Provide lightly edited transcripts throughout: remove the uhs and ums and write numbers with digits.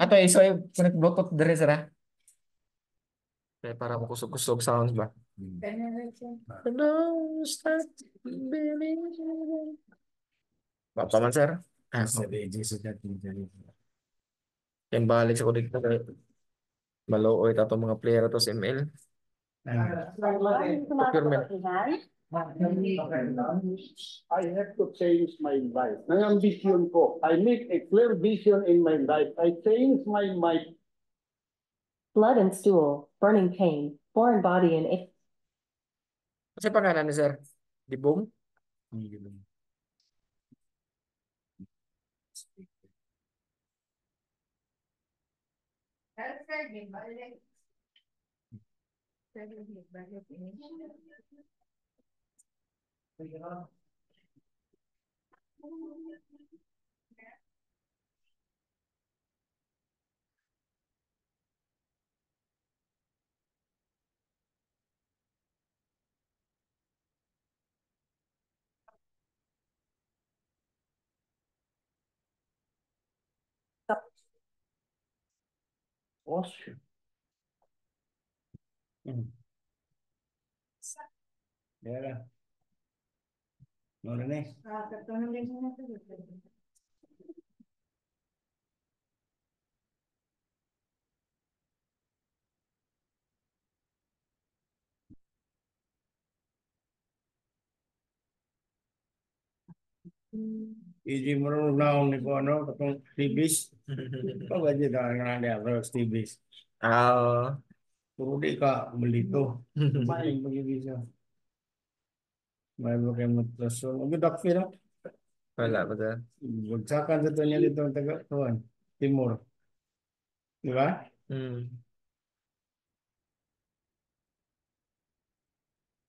Ato iso ay connect Bluetooth dire sira. Kaya para makusog-kusog sounds ba? Don't stop believing. Apa man sir? Ah, yung balik sa kudik na maluoy tato mga player to sa ML. Procurement. I have to change my life. Nang-ambition ko. I make a clear vision in my life. I change my mind. Blood and stool, burning pain, foreign body and Kasi pangalan ni sir? Dibong? Austria. Yeah. No, Rene. Iji marunong na akong niko ano, katong TVs. Pagwadyo na nga niya, bro, TVs. Ah, Puro di ka, malito. Maing pag-ibisa. May mga kayo magplaso. Mag-duck feel, no? wala ba sir? Bagsakan sa to niya dito ang taga, tuwan, Timor. Di ba? Hmm.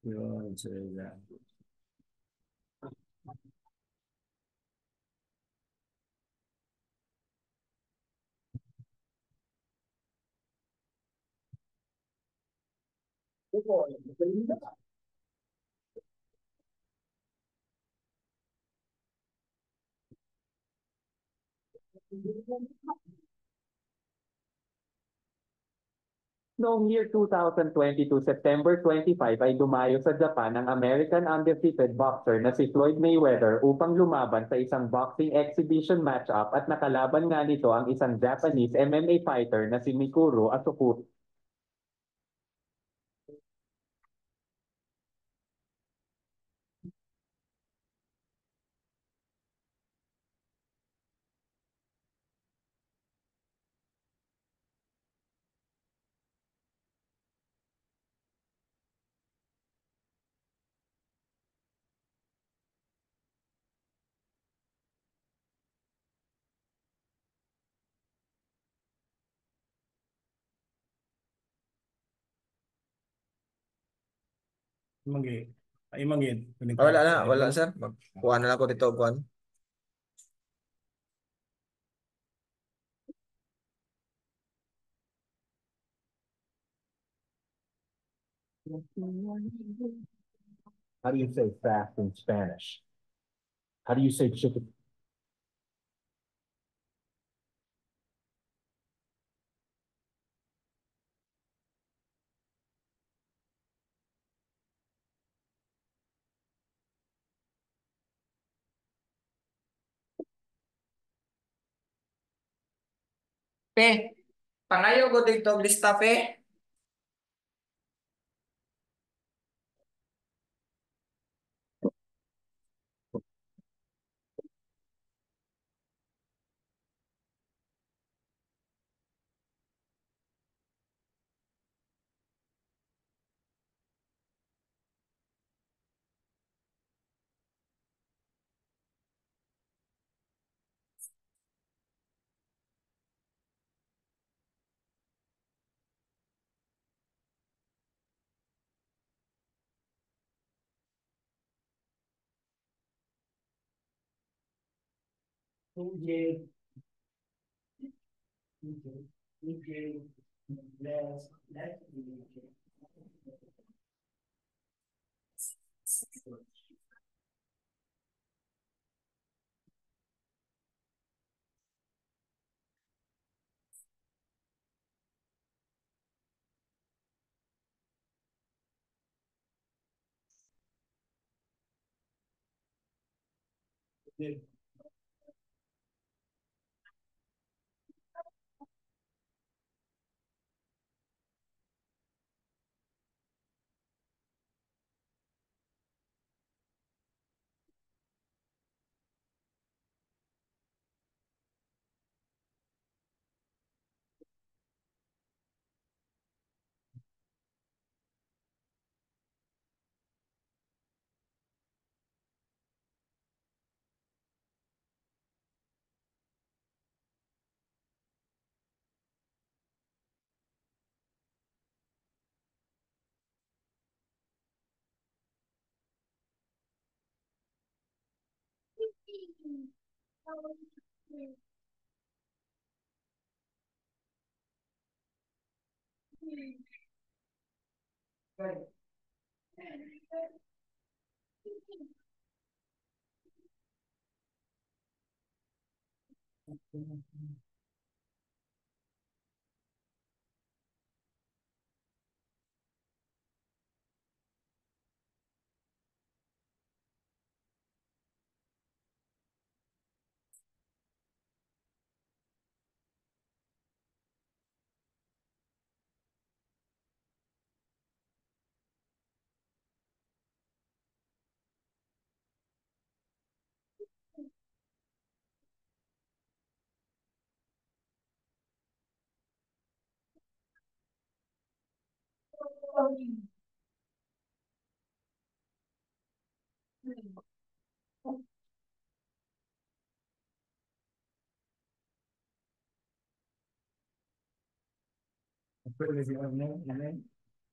Yun, sila. Noong year 2022, September 25, ay dumayo sa Japan ang American undefeated boxer na si Floyd Mayweather upang lumaban sa isang boxing exhibition matchup at nakalaban nga nito ang isang Japanese MMA fighter na si Mikuru Asukuri. Magi. Ay, magi. Wala na, wala sir. Magkuha na lang ko dito, kuhan. How do you say fast in Spanish? How do you say chicken? Pe, pangayo ko dito, lista pe.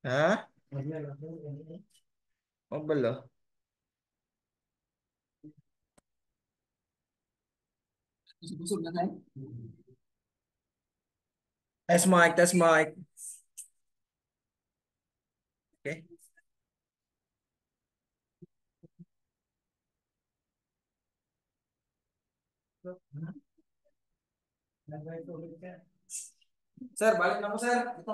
Ha? Oh, bala. Test mic, test mic. Okay. Sir, balik na po, sir. Ito,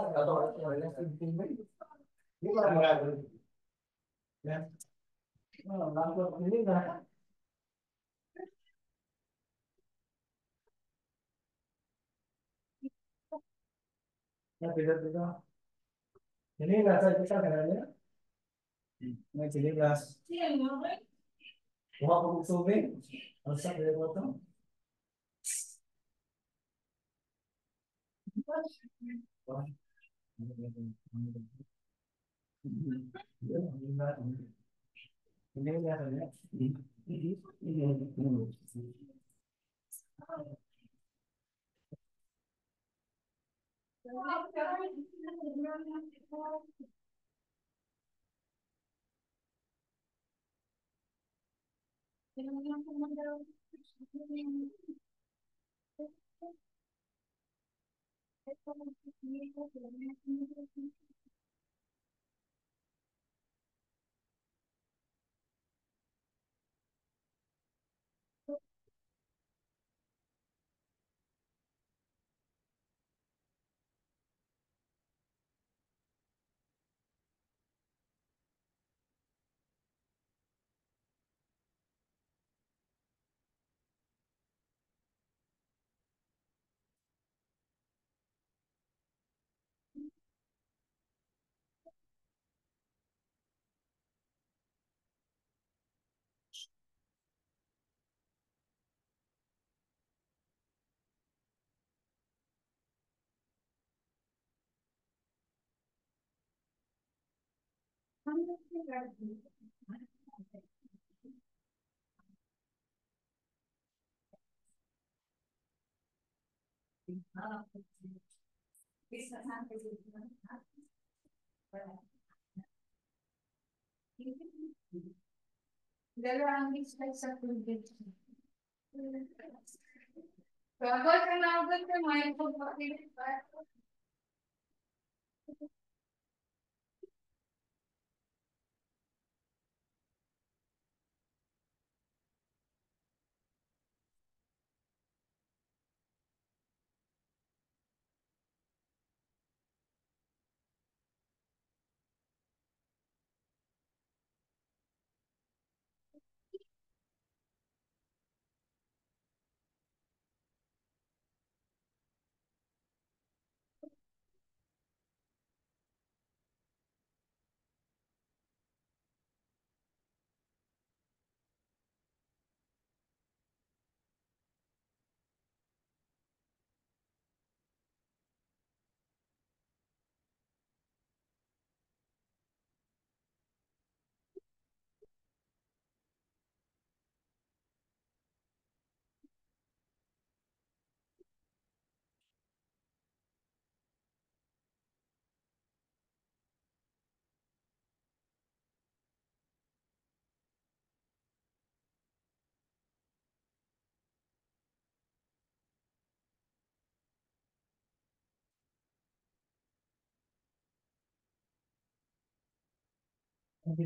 Dalawang slice sa tubig. Kapag kailangan ka may pagpapilit pa. Hmm.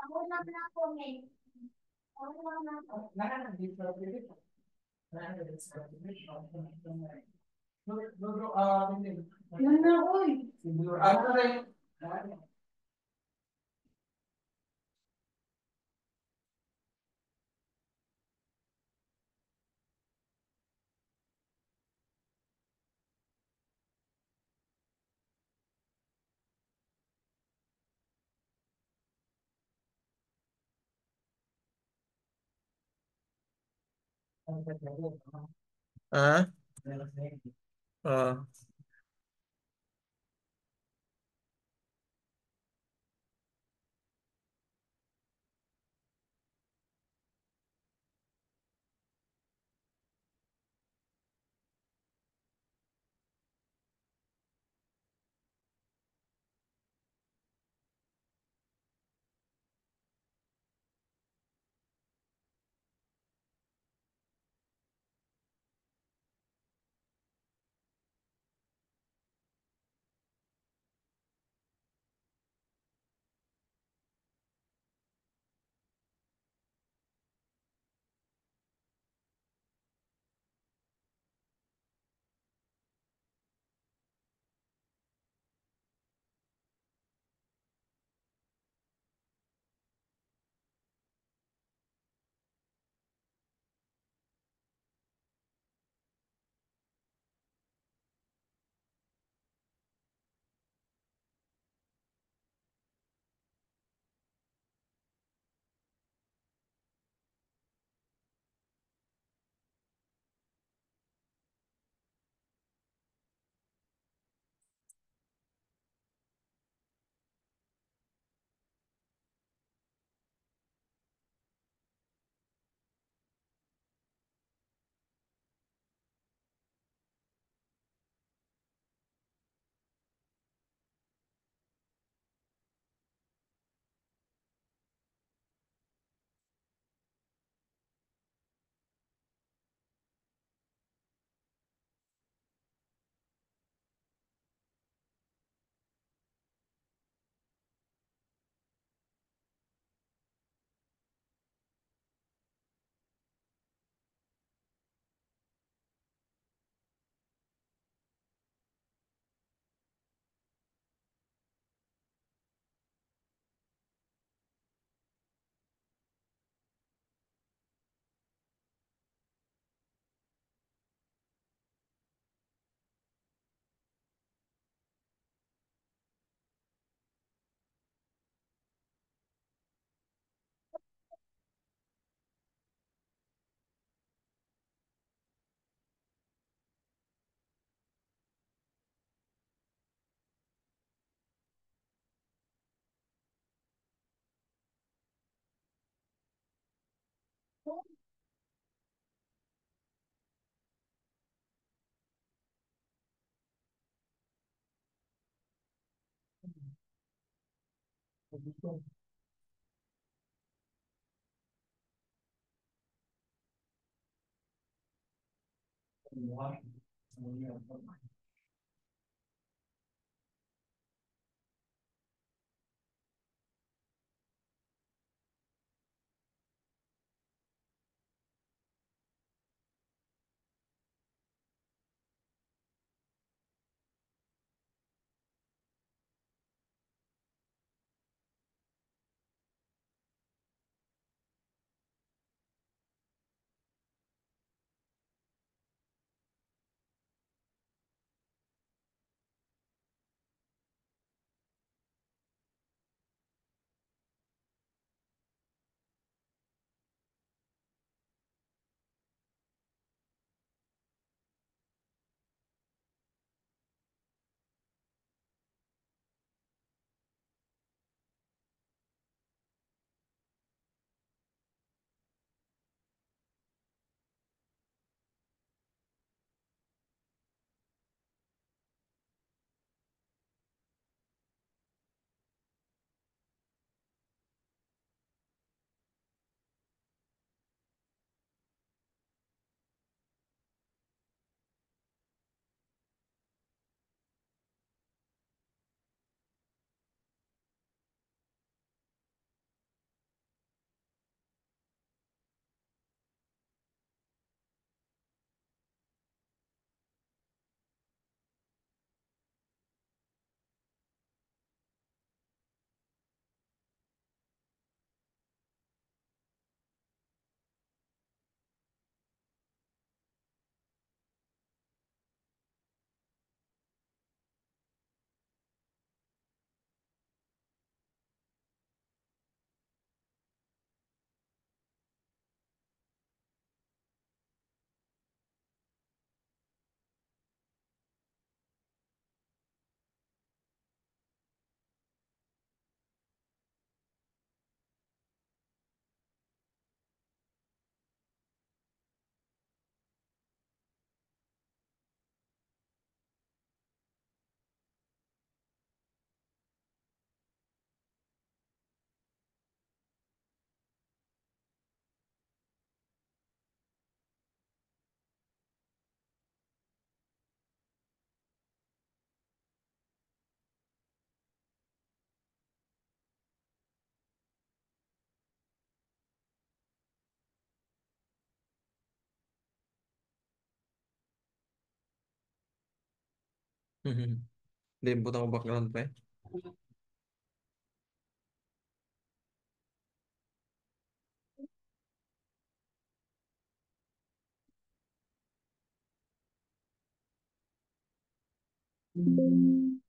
Ako lang na comment. Ako lang na Yan na, oy. Ah? Oh. Hindi, butang ko background pa eh. Mhm.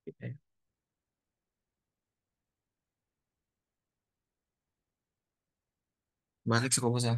Okay. Balik sa kubo sa.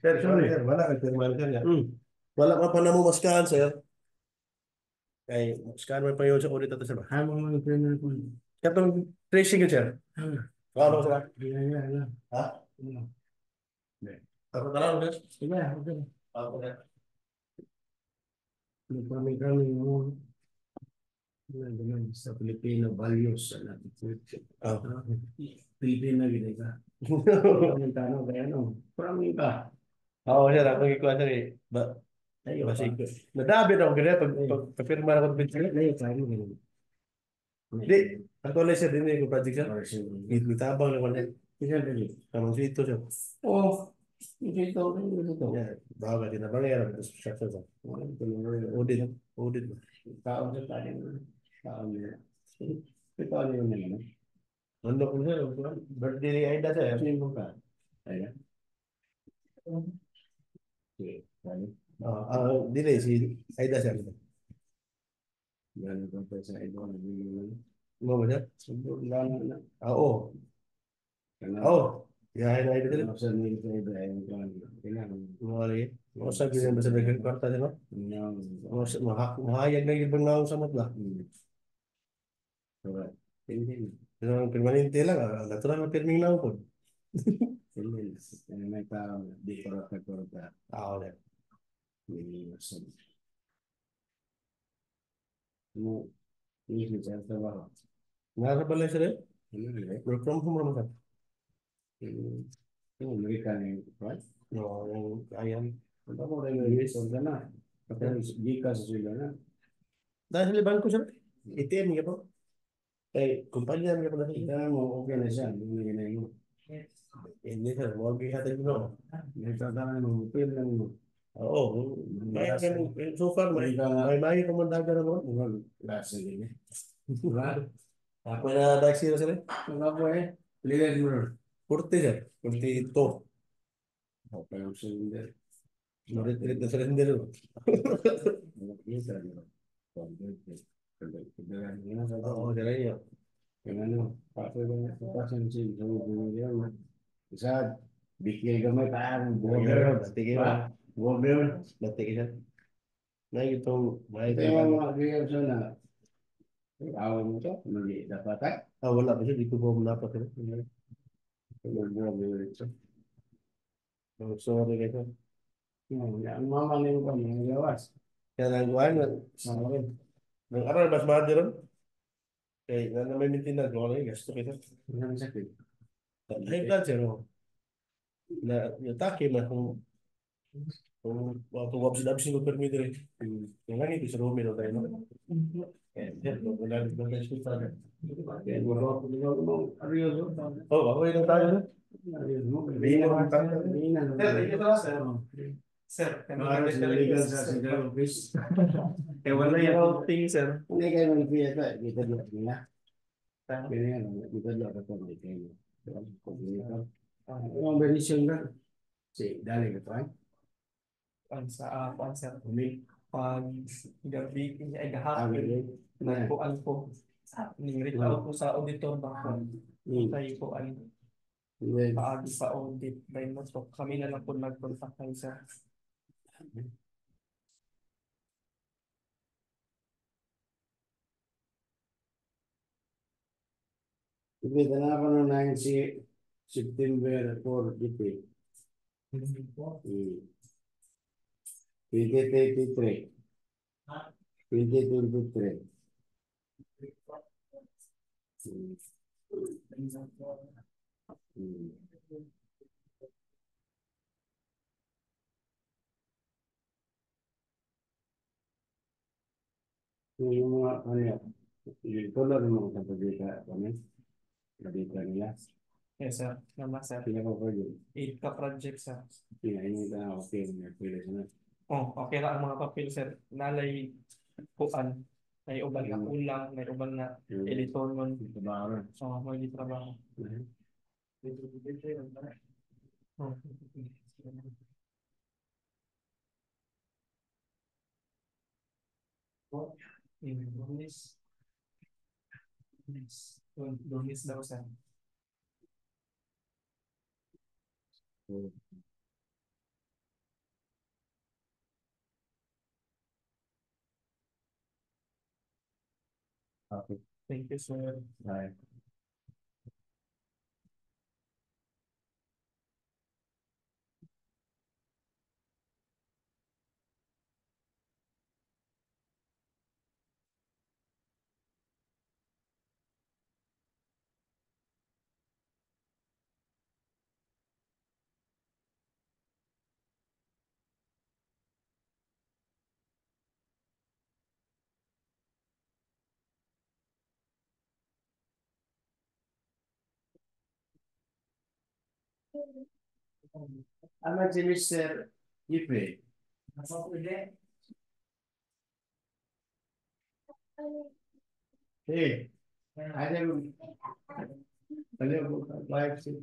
Sir, sorry, sir. Wala kang pirmahan sir. Wala ka pa namumaskaan, sir. Kay, maskaan mo pa yun sa ulit ito, sir. Mga pirmahan ko. Katong tracing yun, sir. Ano, sir? Ha? Ako talaga, sir. Sige, okay. Ako, sir. Kami mo sa Pilipino values sa natin. Pilipino gini ka. Ang tanong kaya ano, parang iba. Oo, sir, ako ikuha sir eh. Basig. Nadabi na ako ganyan pag pirma na ako ng pinsil. Hindi, actually sir, din yung project sir. Itabang na wala. Kamang dito sir. Oo. Dito. Bawa din na bangera. Structure sir. Audit. Audit. Taon sir tayo. Taon nila. Ito ano yun nila. Ano ko sir, birthday ni Aida sir. Sino ka? Aida. Dili si Aida sir. Ganun ko sa Aida. Mo ba sir? Lang na. Oo. Oo. Ya, Aida dili. Sa ni Aida ay kailangan. Mo rin. Mo sa gina ba sa dagang kwarta no? Mo mahayag na ibang naong sa matla. Hindi. Pero permanente lang, natural na perming lang po. Hindi. May tao, di korot na korot na. Wala. Hindi siya sa trabaho. Nakakabala siya rin? Work from home naman ka. Yung American yung, right? No, yung ayan. Ano mo rin yung US on ka na? Kapag Gcash sila na. Dahil liban ko siya. ATM niya po. Eh, kumpanya niya po na siya. Mo, okay na siya. Hindi na yun. Hindi sir, huwag ihatid mo. Nagtatangan mo, pil lang mo. Oo, so far, may ka man daga na mo. Klase din eh. Ako na daig sila sila. Ano po eh? Pilihan mo. 40 sir, 42. Okay, ang cylinder. Marit-rit na cylinder. Oo, sila yun. Yung ano, paso lang sa pasan siya, sa mga isa, bigay gamay tayo, gober, gober, batik isa. Na itong, ito yung mga bigay siya na, awal mo ito, mali dapat ay? Wala pa siya, di ko ba manapat ito. Sorry kayo. Ang mamaling ko, mga gawas. Kaya nagawaan, nag-aral, mas mahal din ron. Kaya na may maintenance, mga gasto kayo. Ang sakit. High blood sir, na atake man kung wag sila absin ko permit rin. Yung nga hindi sa Rome no tayo no. Wala na sa hospital. Oh, ako yung tayo. Hindi na tayo. Sir, ito sir. Sir, Para sa legal sa Central Office. Eh, wala yung routing, sir. Hindi kayo mag-pia ito. Dito dito nila. Ganyan, dito dito ito. Dito dito. Ang benisyon ka. Si, dali ka pa. Ang sir. Umi. Pag gabi, ay Sabi gahapon, ko. nagpuan po. Ning-reach out po sa auditor ba po. Tayo po ay paagi sa audit. Dahil mo so, kami na lang po nag-contact kayo sa Sige, dala ko ng 9 si September 4 dito. 2023. 2023. Yung mga ano yan, yung color ng mga kapagita kami, kapagita nila, yes, sir. Naman, sir. pinaka ko yun, 8 ka project, sir. pinainita na ako kayo, pila na. Oh, okay lang ang mga papel, sir. Nalay puan. May uban na kulang, may uban na editor nun. Ito ba ako? So, may trabaho. Oh. Lunes. Lunes daw, sir. Okay. Thank you, sir. Bye. Ano si Mr. Jeffrey? Hey, ada live sih.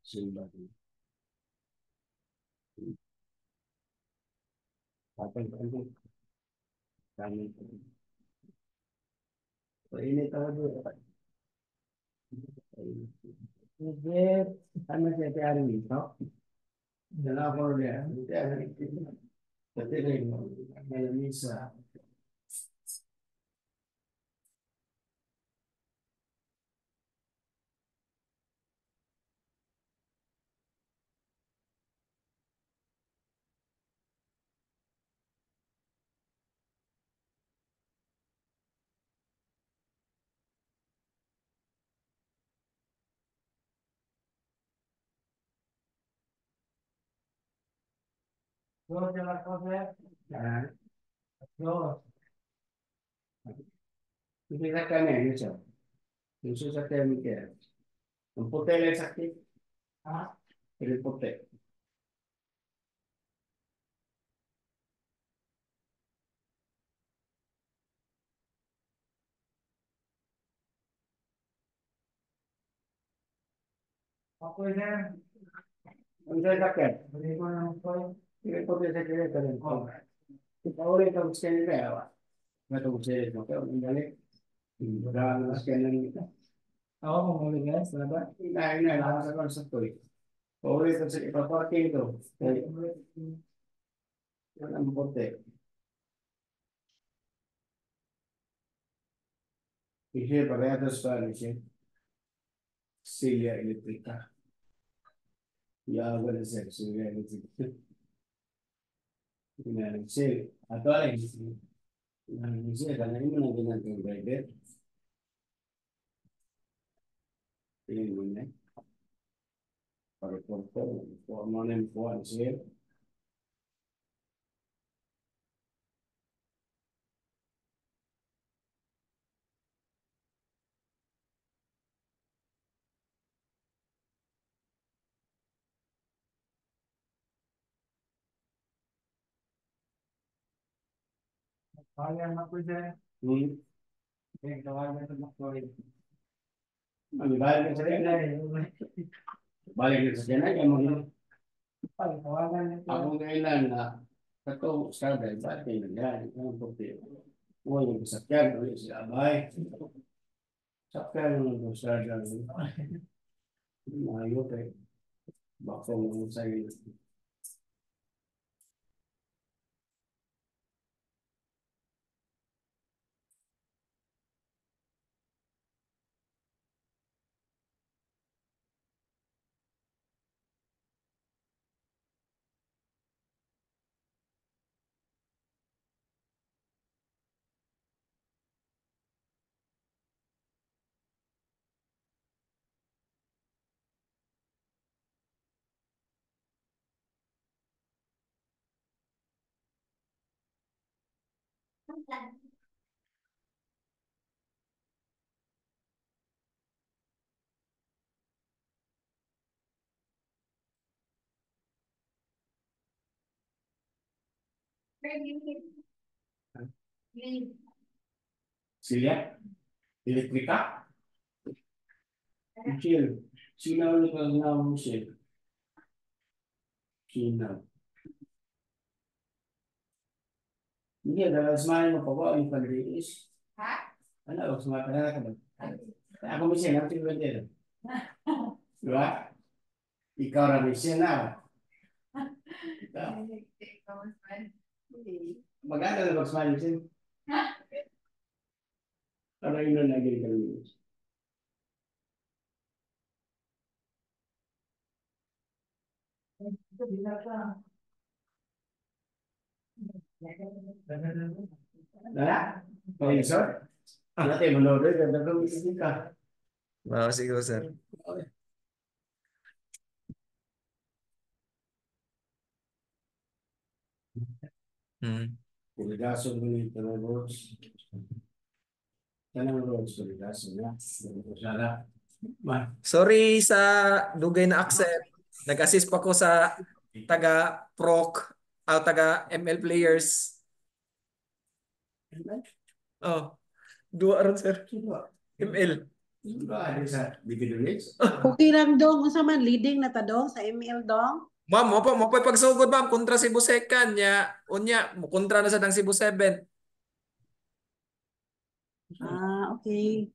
Simba. Apa itu? Kami. Ini tahu dulu. Ini ano siya tayari nito? Dala ko rin. Tapi rin, malamisa. Kita kan ini siya. Yung sa term care. Ang puti lang sakit. Pero puti. Ako na. Ang sakit. Hindi ko na po. Hindi puti sa kanya ka rin. Ikaw ulit ang skin kaya. Matulog siya. Ang galing. Wala ang skin na nito. Ako kung guys, diba? Dahil na, lakas ako sa tuloy. Ulit ang sa ipaparking ito. Yan ang puti. Είχε παρέα στο άλυση. Σίλια ηλεκτρικά. Για άγορες έξω, για ηλεκτρικά. Είναι ανεξή. Τώρα είναι. Ανεξή, έκανε ήμουν και να την βρείτε. Τι είναι. Παρακολουθώ, το μόνο είναι που άνοιξε. Hmm. Ang balik ka sa kanya. Balik ka sa kanya. Yung mga ako kailan na kato sa dahil balik kayo nangyari. Ang problema. O yung sakyan, o yung sila abay. Sakyan yung sa dahil. Mayo kayo. Baka mo sa'yo. Sila? Elektrika? Chill. Sinaw ni ka nga mo siya. Sinaw. Hindi, dahil semayan mo pa ba yung pag-release? Ha? Ano, sumatala ka ba? Ako mo siya, natin ba din? Diba? Ikaw rin siya na. Ikaw. Maganda na pag-smile siya. Ano yun na naging kami? Wala? Okay, sir? Dati, manood rin. Ganda kong isip ka. Sige po, sir. Hmm. Puligaso mo yung tanong roads. Tanong roads, puligaso na. Sana. Sorry sa dugay na accept. Nag-assist pa ko sa taga-proc o taga-ML players. Oh, dua ron, sir. ML. Ada sa Dividends. Okay lang dong, unsa man leading na ta dong sa ML dong? Ma'am, mo pa pagsugod, ma'am, kontra Cebu Second nya. Unya, mo kontra na sa dang Cebu 7. Ah, okay.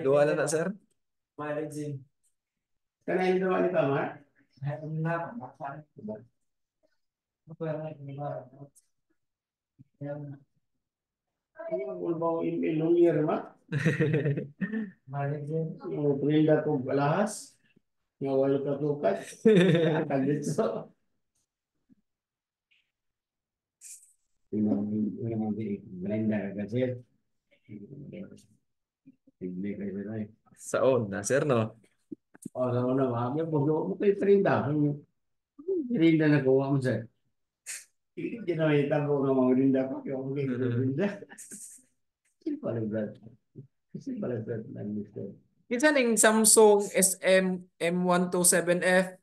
Dua na sir. Kanain daw ni Tamar? Kung ba ilong year ma? Yung prinda ko alahas. Nga wala ka tukat. Kagitso. Yung blender kasi. Hindi kayo na eh. Saon na, sir, no? O, sa una, wag yung bugo mo kay prinda. Prinda na kuha mo sir. Hindi na may tabo ng mga rinda pa. Kaya ako kay rinda. Kasi pala brad. Kasi pala brad. Kinsa ning Samsung SM M127F.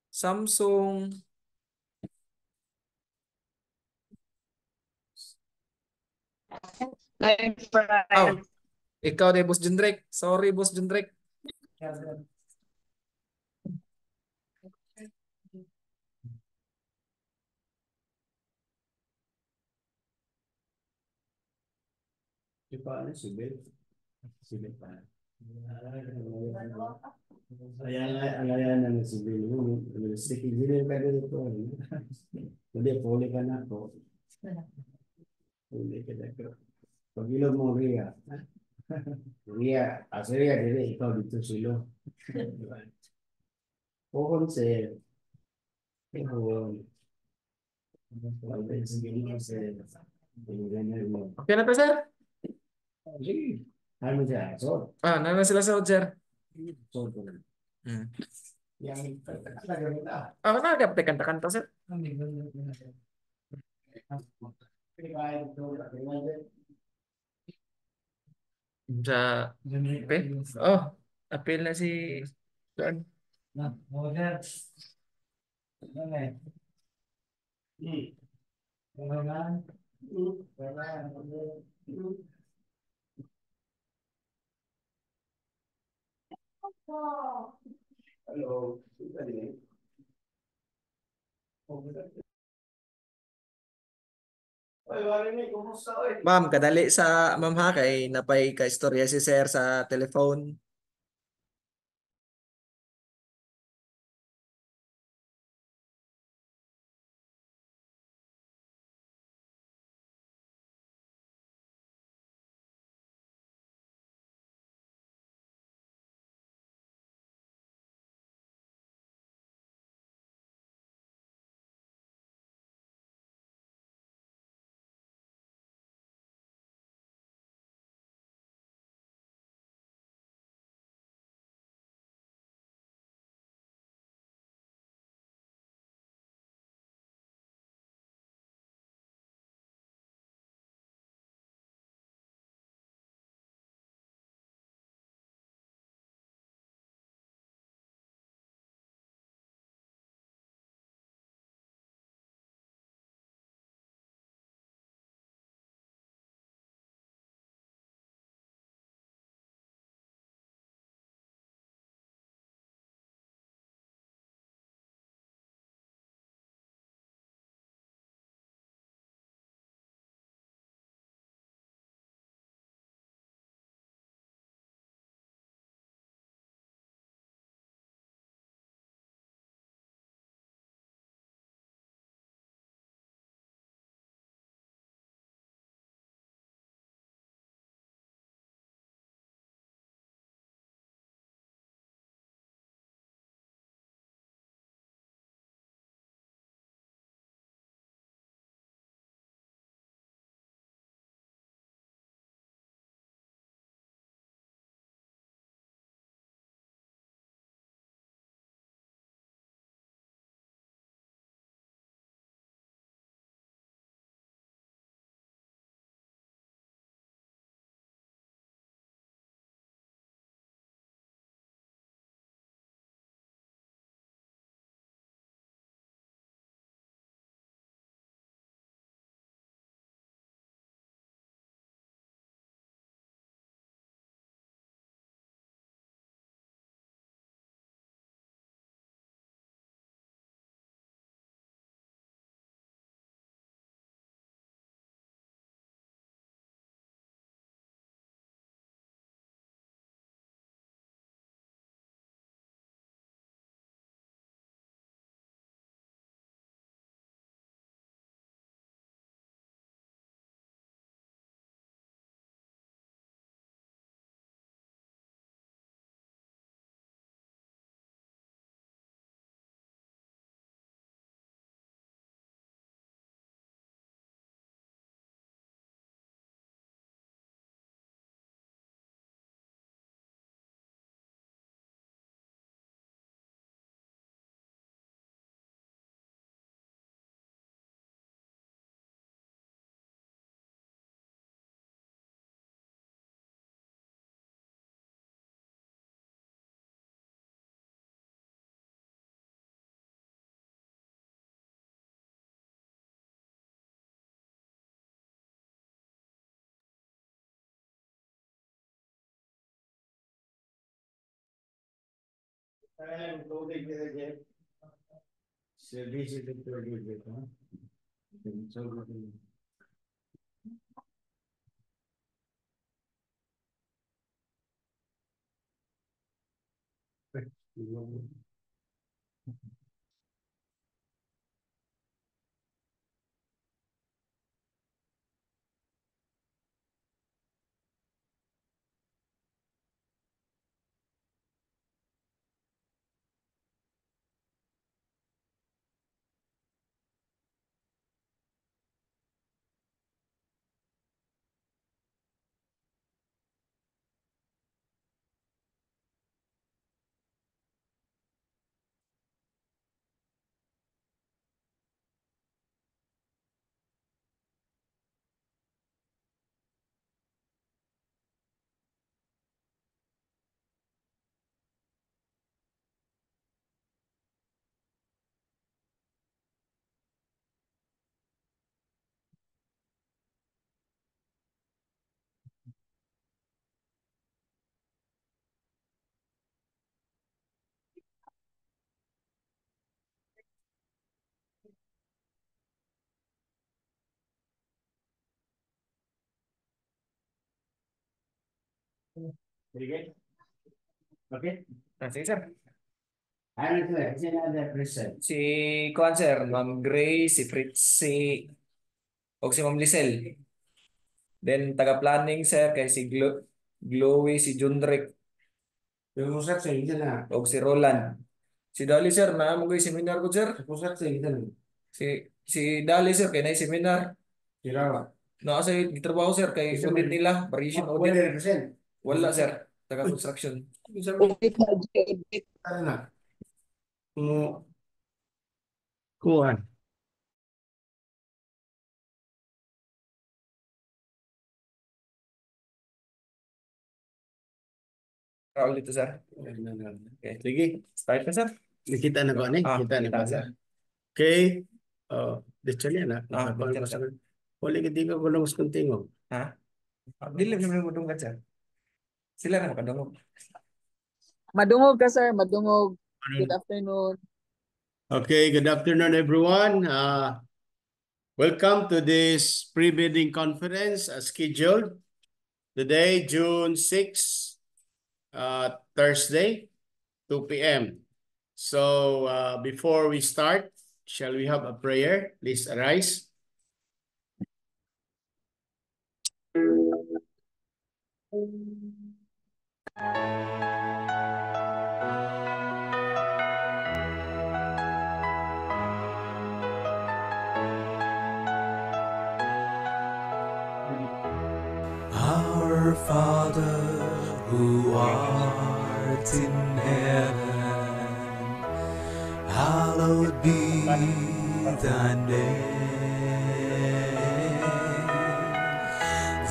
Samsung. Oh, ikaw de Boss Jundrek. Sorry, Boss Jundrek. Si paano si Bel? Si Bel pa. Ayan na si Bel. Sticky din ka din ito. Hindi, puli ka na ako. Puli ka na ako. Pag ilog mo, Ria. Ria, asa Ria, dili, ikaw dito silo. Pohon sir. Pohon. Okay na to, sir? Sige. Ano siya? So, Naman sila sa sir. so ko na. Hmm. Yang talaga kita. Nagapte kanta-kanta, sir. Sa apel? Oh, apel na si John. Hello. Oy, Warren, kumusta oy? Ma'am, kadali sa ma'am ha kay napay ka istorya si sir sa telephone. Ay, tubig nila dyan. Service ito tubig dito. So, Sige. Okay. Sige, sir. Ano sir? Sino na present? Si Kuan, sir, Ma'am Gray, si Fritz, o si Ma'am Lisel. Then, taga-planning, sir, kay si Glowy, si Jundrek, Yung usap sa inyo na. o si Roland. Si Dali, sir, na mo seminar ko, sir. Usap sa inyo na. Si Dali, sir, kay na seminar. Sirawa. Naka sa gitrabaho, sir, kay Isa audit man. nila, variation Pwede audit. represent. Wala, sir, taga-construction. Isa man. Ano na? Kuhan. Raul dito, sir. Okay. Sige. Start na, sir. Nakita na ko ni. Kita na kita, ko. sir. Okay. Dito yan na. dito, sir. Wala ka di ka kulang mas kuntingo. Ha? Dili mo dunggan, sir. Sila na makadungog. Madungog ka, sir. Madungog. Good afternoon. Okay, good afternoon everyone. Welcome to this pre-bidding conference as scheduled. Today, June 6, Thursday, 2 p.m. So before we start, shall we have a prayer? Please arise. Our Father, who art in heaven, hallowed be thy name.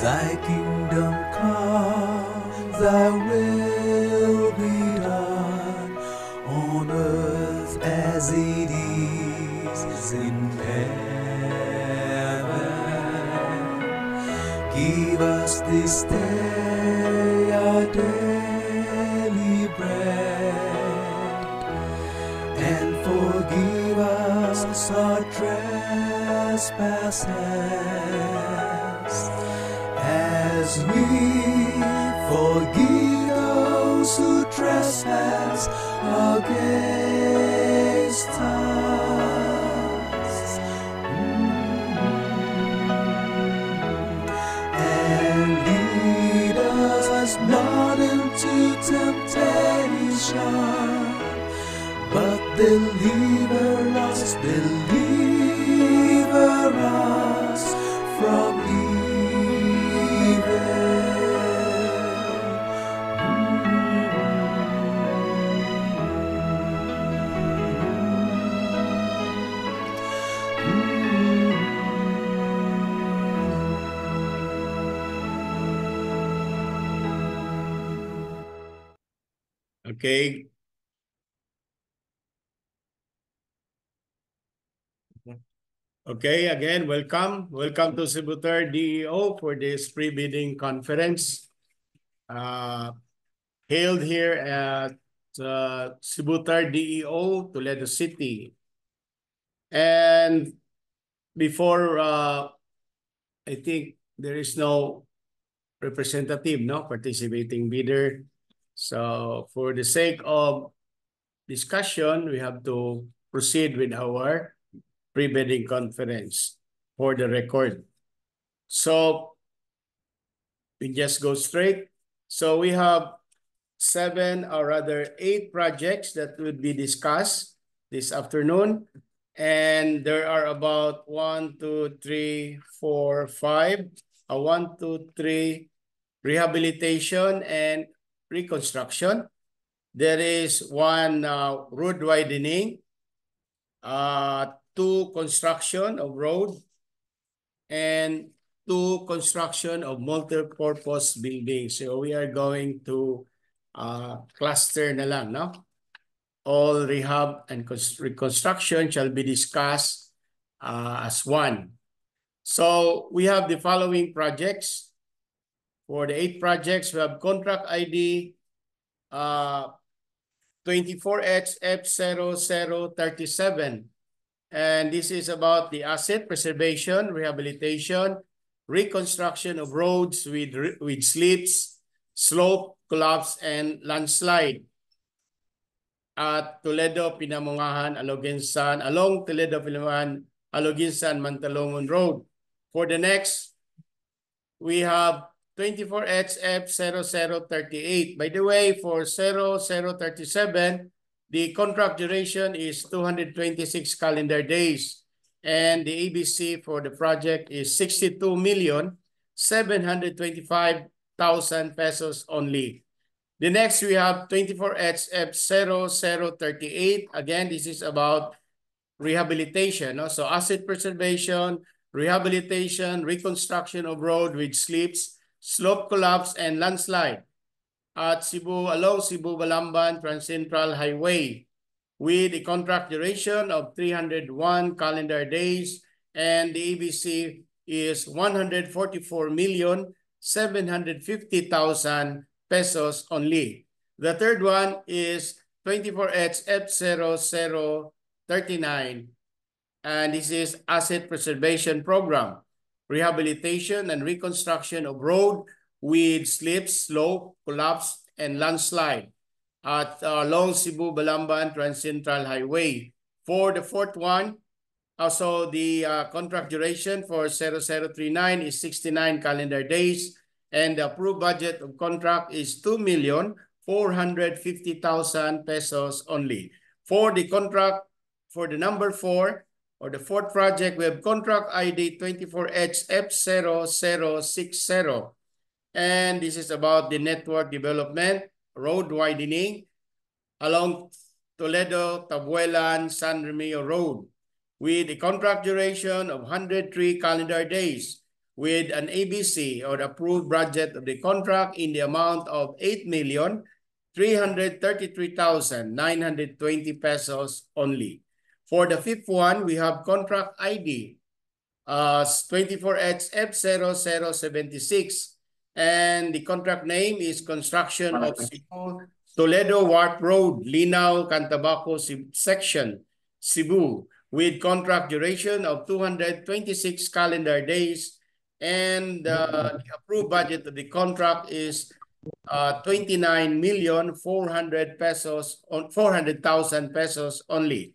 Thy kingdom come, thy will be done on earth as it is in heaven. Give us this day our daily bread, and forgive us our trespasses, as we forgive those who trespass against us. And lead us not into temptation, but deliver us from evil. Okay. Okay, again, welcome. Welcome to Cebu 3rd DEO for this pre-bidding conference. Held here at Cebu 3rd DEO, Toledo City. And before, I think there is no representative, no participating bidder. So for the sake of discussion, we have to proceed with our pre-bidding conference for the record. So we just go straight. So we have 7 or rather 8 projects that will be discussed this afternoon. And there are about 1, 2, 3, 4, 5, 1, 2, 3 rehabilitation and reconstruction. There is 1 road widening, 2 construction of road, and 2 construction of multi-purpose buildings. So we are going to cluster na lang, no? All rehab and reconstruction shall be discussed as one. So we have the following projects. For the 8 projects, we have contract ID 24XF0037. And this is about the asset preservation, rehabilitation, reconstruction of roads with slips, slope, collapse, and landslide at Toledo, Pinamungahan, Aloginsan, along Toledo, Pinamungahan, Aloginsan, Mantalongon Road. For the next, we have 24HF0038. By the way, for 0037, the contract duration is 226 calendar days. And the ABC for the project is 62,725,000 pesos only. The next, we have 24HF0038. Again, this is about rehabilitation. No? So asset preservation, rehabilitation, reconstruction of road with slips, slope collapse, and landslide at Cebu, along Cebu-Balamban Trans-Central Highway with a contract duration of 301 calendar days, and the ABC is 144,750,000 pesos only. The third one is 24HF0039, and this is Asset Preservation Program, rehabilitation and reconstruction of road with slips, slope, collapse, and landslide at along Cebu-Balamban Trans-Central Highway. For the fourth one, also the contract duration for 0039 is 69 calendar days, and the approved budget of contract is 2,450,000 pesos only. For the contract, for the number 4, or the fourth project, we have contract ID 24HF0060. And this is about the network development, road widening along Toledo, Tabuelan, San Remio Road with a contract duration of 103 calendar days with an ABC or approved budget of the contract in the amount of 8,333,920 pesos only. For the fifth one, we have contract ID 24HF0076, and the contract name is construction of Cebu Toledo Wharf Road, Linao, Cantabaco section, Cebu, with contract duration of 226 calendar days, and the approved budget of the contract is 29,400,000 pesos only.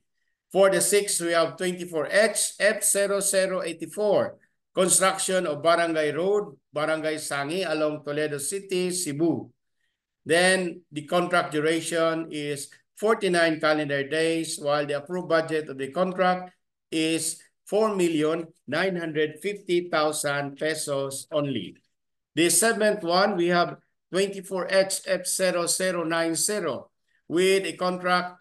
For the sixth, we have 24HF0084, construction of Barangay Road, Barangay Sangi along Toledo City, Cebu. Then the contract duration is 49 calendar days, while the approved budget of the contract is 4,950,000 pesos only. The seventh one, we have 24HF0090 with a contract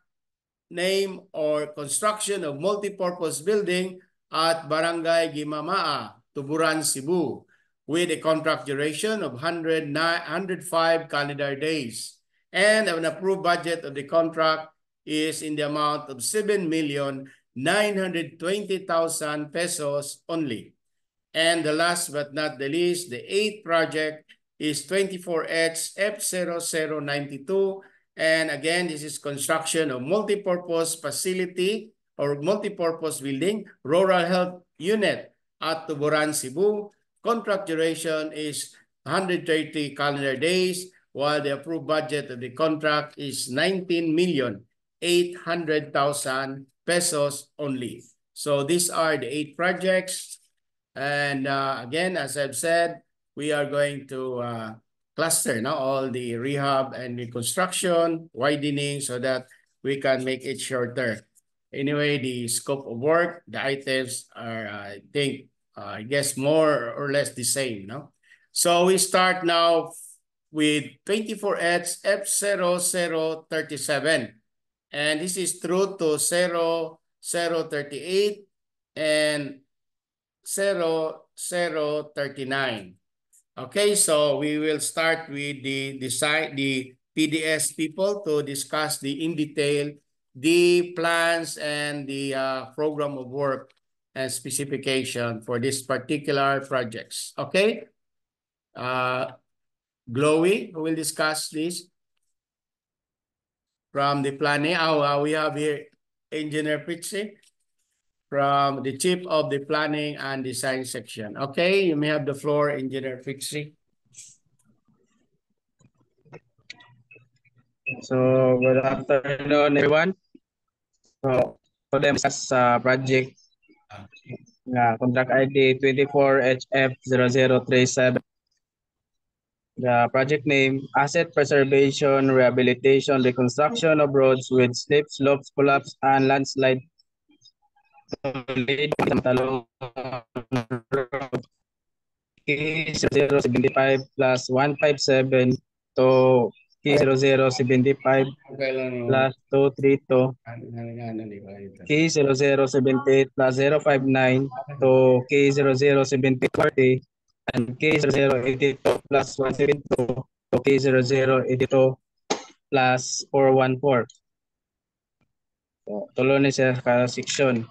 name or construction of multipurpose building at Barangay Gimamaa, Tuburan, Cebu, with a contract duration of 105 calendar days. And an approved budget of the contract is in the amount of 7,920,000 pesos only. And the last but not the least, the eighth project is 24HF0092. And again, this is construction of multipurpose facility or multipurpose building, rural health unit at Tuburan, Cebu. Contract duration is 130 calendar days, while the approved budget of the contract is 19,800,000 pesos only. So these are the 8 projects. And again, as I've said, we are going to cluster now all the rehab and reconstruction, widening, so that we can make it shorter. Anyway, the scope of work, the items are, I think, I guess more or less the same, no? So we start now with 24HF0037. And this is through to 0038 and 0039. Okay, so we will start with the PDS people to discuss in detail the plans and the program of work and specification for this particular projects. Okay, Glowy, who will discuss this from the planning. We have here Engineer Pritchie from the Chief of the Planning and Design section. Okay, you may have the floor, Engineer Pritchie. So, good afternoon, everyone. So, for them sa project nga contract ID 24HF0037. The project name, Asset Preservation, Rehabilitation, Reconstruction of Roads with Slip, Slopes, Collapse, and Landslide. K0075 plus 157 to K0075 plus 232 K0078 plus 059 to K007040 and K0082 plus 172 to K0082 plus 414. So, tulo ni siya ka section.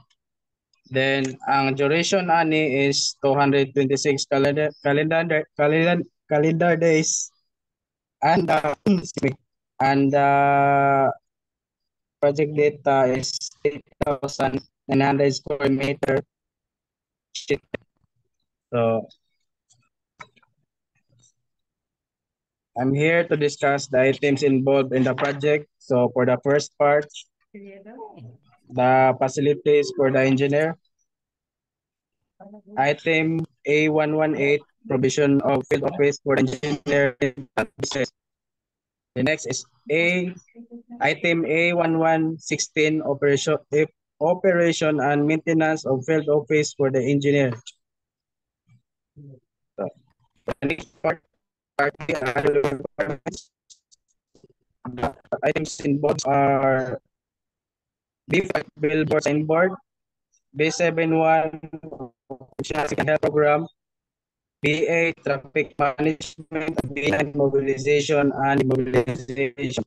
Then ang duration ani is 226 calendar days and project data is 8,900 square meter. So I'm here to discuss the items involved in the project. So for the first part, the facilities for the engineer. Item A118, provision of field office for the engineer. The next is item A1116, operation and maintenance of field office for the engineer. So, the next part, items involved are B5 billboard signboard, B71 health program, B8 traffic management, B9 mobilization and mobilization.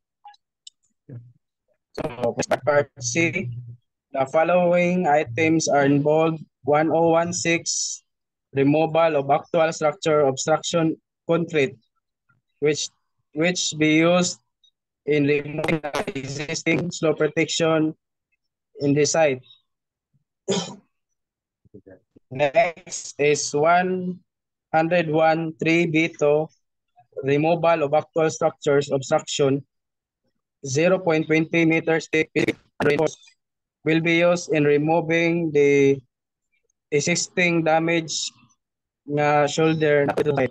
So part C, the following items are involved. 1016, removal of actual structure obstruction concrete, which be used in removing the existing slope protection in the site. Next is 101.3B2, removal of actual structures obstruction, 0.20 meters thick will be used in removing the existing damage na shoulder na to height.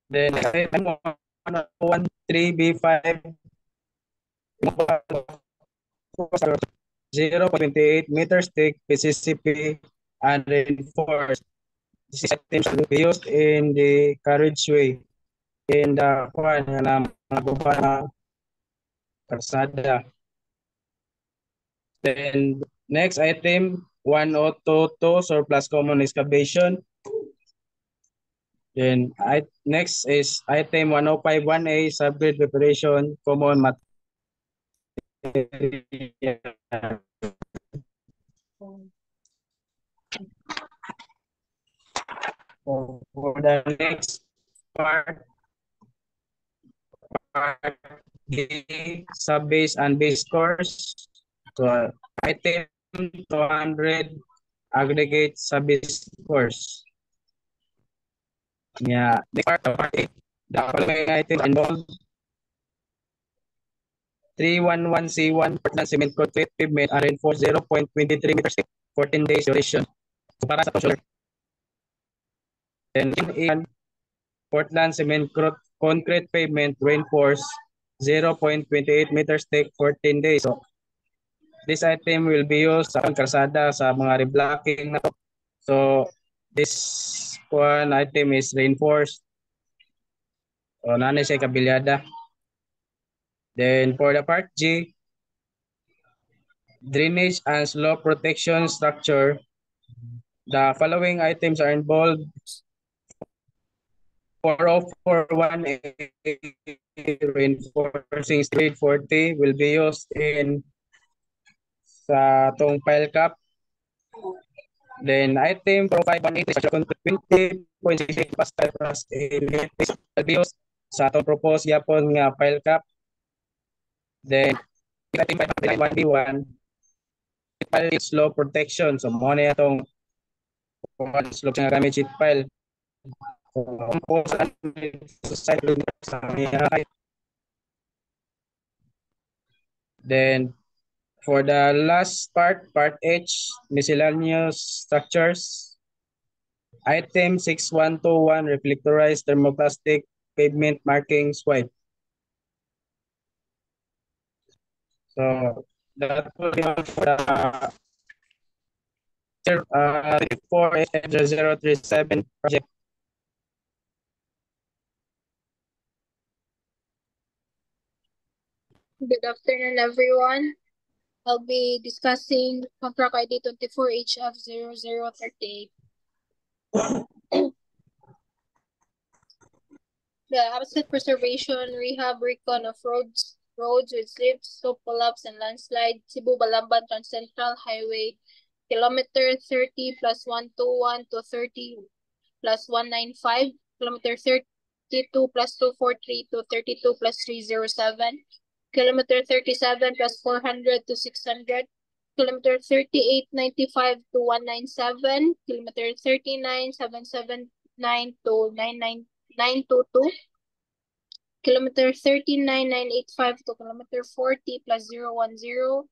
Then 113B5, 0.28 meters thick PCCP and reinforced. These items will be used in the carriageway in the kalsada. Then next item 1022, surplus common excavation. Then next is item 1051A, subgrade preparation common material. For the next part, sub-base and base course. So item 200, aggregate sub-base course. Yeah, the part of part 8, the following items involved. 311C1, Portland cement concrete pavement are reinforced 0.23 meters, 14 days duration. So para sa shoulder. Then in Portland cement concrete pavement reinforced 0.28 meters thick, 14 days. So this item will be used sa kalsada sa mga reblocking na to. So this one item is reinforced. O nanay siya kabilyada. Then for the part G, drainage and slope protection structure, the following items are involved. 4041A, reinforcing grade 40 will be used in sa tong pile cap. Then item 4518, 20.68 pastel plus will be used sa tong proposed yapon nga pile cap. Then item 591, pile slope protection. So mo na itong slope nga gamit sheet pile. kung saan sa site sa may height. Then for the last part, part H, miscellaneous structures. Item 6121, reflectorized thermoplastic pavement markings white. So that will be all for the 037 project. Good afternoon, everyone. I'll be discussing contract ID 24HF0038. The asset preservation, rehab, recon of roads with slips, slope collapse, and landslide, Cebu Balamban Trans-Central Highway, kilometer 30 plus 121 to 30 plus 195, kilometer 32 plus 243 to 32 plus 307, kilometer 37 plus 400 to 600, kilometer 3895 to 197, kilometer 39779 to 99922, kilometer 39985 to kilometer 40 plus 010,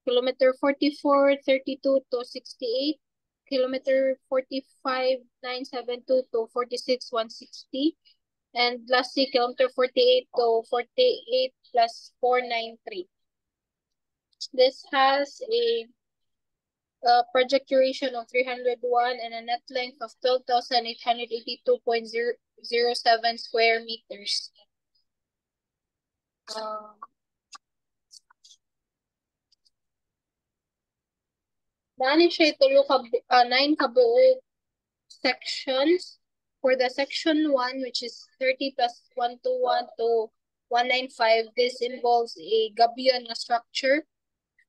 kilometer 4432 to 68, kilometer 45972 to 46160, and lastly kilometer 48 to 48 plus 493. This has a project duration of 301 and a net length of 12,882.007 square meters. Nani siya itulo ka 9 kabuo sections. For the section 1, which is 30 plus 121 to 195, this involves a gabion structure.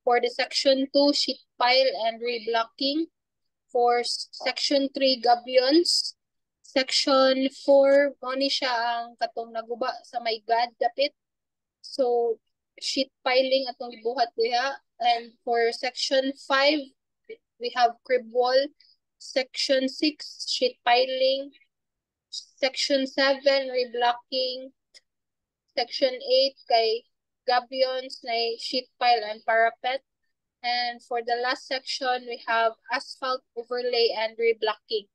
For the section 2, sheet pile and reblocking. For section 3, gabions. Section 4, moni siya ang katong naguba sa may gad dapit. So, sheet piling atong ibuhat diha. And for section 5, we have crib wall. Section 6, sheet piling. Section 7, reblocking. Section 8, kay gabions na sheet pile and parapet. And for the last section, we have asphalt overlay and reblocking.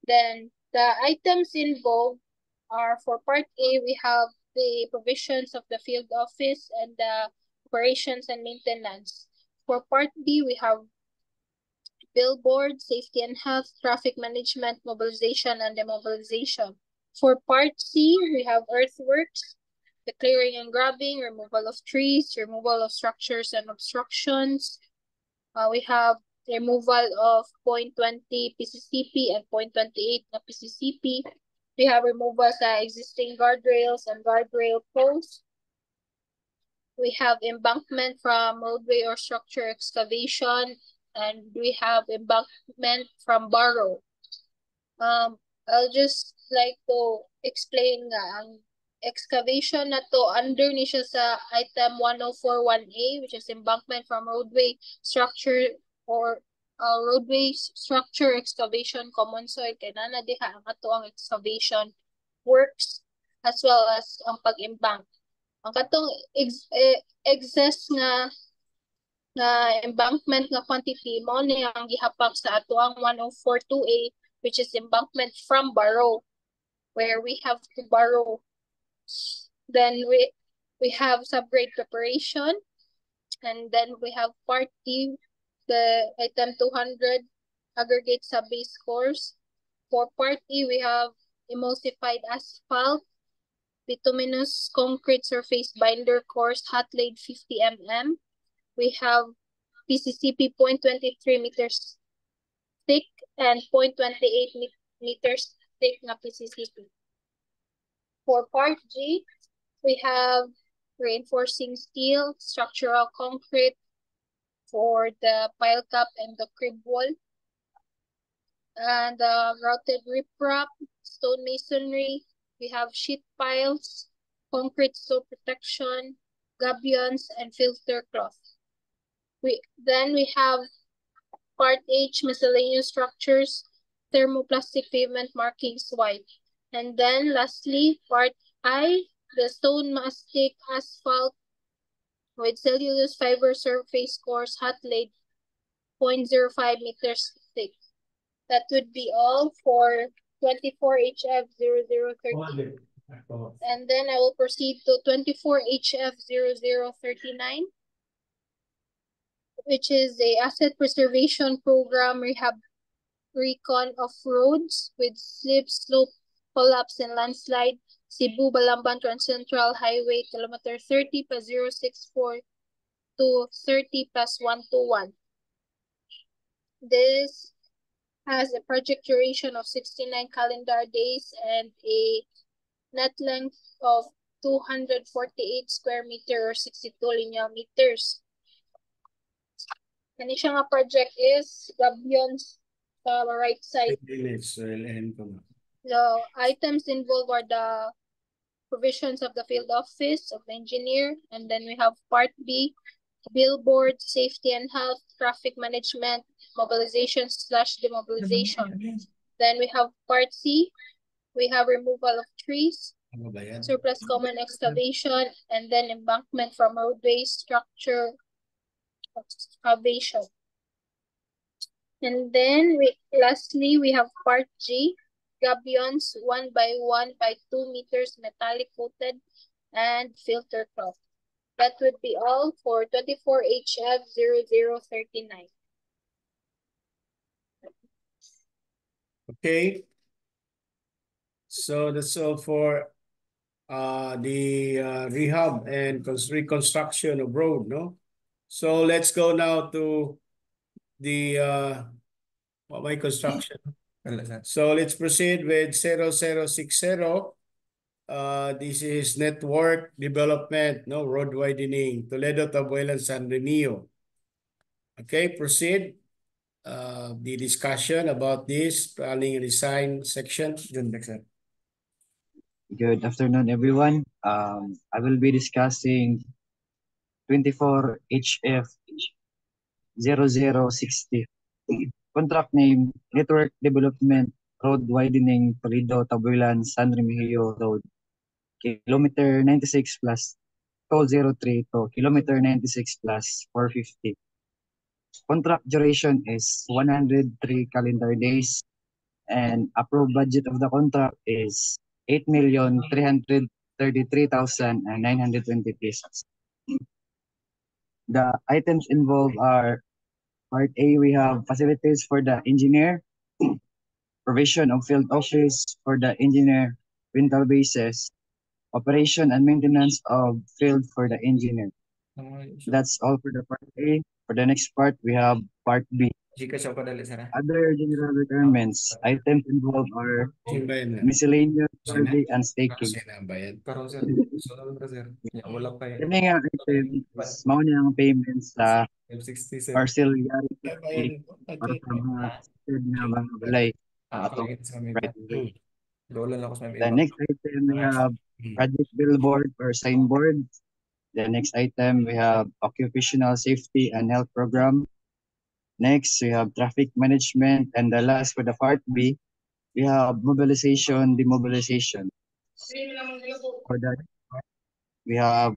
Then the items involved are for part A, we have the provisions of the field office and the operations and maintenance. For part B, we have billboard, safety and health, traffic management, mobilization, and demobilization. For part C, we have earthworks, the clearing and grubbing, removal of trees, removal of structures and obstructions. We have removal of 0.20 PCCP and 0.28 na PCCP. We have removal sa existing guardrails and guardrail posts. We have embankment from roadway or structure excavation, and we have embankment from borrow. I'll just like to explain nga ang excavation na to under ni siya sa item 1041A, which is embankment from roadway structure or roadway structure excavation common soil. Kaya na diha ang ato ang excavation works as well as ang pag-embank. Ang katong excess nga embankment nga quantity mo ni ang gihapak sa ato ang 1042A, which is embankment from borrow, where we have to borrow. Then we have subgrade preparation, and then we have part D, the item 200 aggregate sub-base course. For part E, we have emulsified asphalt, bituminous concrete surface binder course, hot laid 50 mm. We have PCCP 0.23 meters thick and 0.28 meters thick na PCCP. For part G, we have reinforcing steel, structural concrete for the pile cap and the crib wall, and routed riprap, stone masonry. We have sheet piles, concrete slope protection, gabions, and filter cloth. Then we have part H, miscellaneous structures, thermoplastic pavement markings white. And then lastly, part I, the stone mastic asphalt with cellulose fiber surface course hot laid 0.05 meters thick. That would be all for 24 HF 0030. And then I will proceed to 24 HF 0039, which is the asset preservation program rehab recon of roads with slip, slope, collapse, and landslide. Cebu Balamban Trans-Central Highway, kilometer 30 plus 064 to 30 plus 121. This has a project duration of 69 calendar days and a net length of 248 square meter or 62 linear meters. Kani siya nga project is Gabions sa right side. The items involved are the provisions of the field office of the engineer, and then we have part B, billboard, safety and health, traffic management, mobilization / demobilization. Then we have part C, we have removal of trees, surplus common excavation, and then embankment from roadways, structure excavation. And then lastly, we have part G, gabions 1 by 1 by 2 meters metallic coated and filter cloth. That would be all for 24 HF 0039. Okay. So that's all for the rehab and reconstruction of road, no? So let's go now to the construction. So let's proceed with 0060. This is network development, no, road widening, Toledo, Tabuelan, San Remio. Okay, proceed. The discussion about this planning and design section. Good afternoon, everyone. I will be discussing 24 HF 0060. Contract name, Network Development, Road Widening, Toledo, Tabuelan, San Remigio Road. Kilometer 96 plus 203 to kilometer 96 plus 450. Contract duration is 103 calendar days, and approved budget of the contract is 8,333,920 pesos. The items involved are part A, we have facilities for the engineer, provision of field office for the engineer, rental basis, operation and maintenance of field for the engineer. That's all for the part A. For the next part, we have part B. Other general requirements, items involved are miscellaneous, survey, and staking. Kani nga item is mao niyang payments sa parcel yari para sa mga balay. The next item we have project billboard or signboard. The next item we have occupational safety and health program. Next we have traffic management, and the last for the part B we have mobilization, demobilization. For that we have